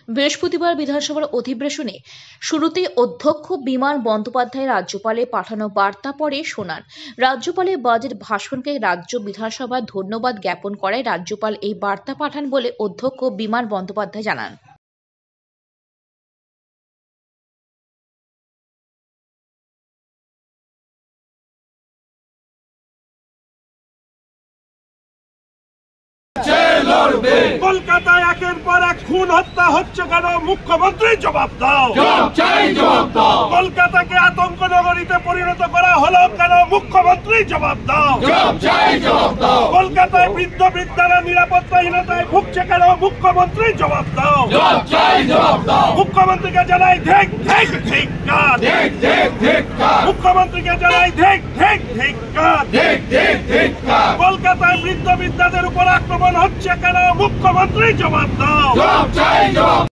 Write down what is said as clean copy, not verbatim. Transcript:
বৃহস্পতিবার বিধানসভার অধিবেশনে শুরুতেই অধ্যক্ষ বিমান বন্দ্যোপাধ্যায় রাজ্যপালের পাঠানো বার্তা পড়ে শোনান। রাজ্যপালের বাজেট ভাষণকে রাজ্য বিধানসভায় ধন্যবাদ জ্ঞাপন করায় রাজ্যপাল এই বার্তা পাঠান বলে অধ্যক্ষ বিমান বন্দ্যোপাধ্যায় জানান। কলকাতায় একের পর এক খুন হত্যা হচ্ছে কেন? মুখ্যমন্ত্রী জবাব দাও। কলকাতাকে আতঙ্ক নগরীতে পরিণত করা হলো কেন? মুখ্যমন্ত্রী জবাব দাও। কলকাতায় বৃদ্ধ বৃদ্ধারা নিরাপত্তাহীনতায় ভুগছে কেন? মুখ্যমন্ত্রী জবাব দাও। মুখ্যমন্ত্রীকে জানাই ধিক ধিক ধিক্কার। মুখ্যমন্ত্রীকে জানাই ধিক ধিক ধিক্কার। কলকাতায় বৃদ্ধ বৃদ্ধাদের উপর আক্রমণ হচ্ছে কেন? মুখ্যমন্ত্রী জবাব দাও।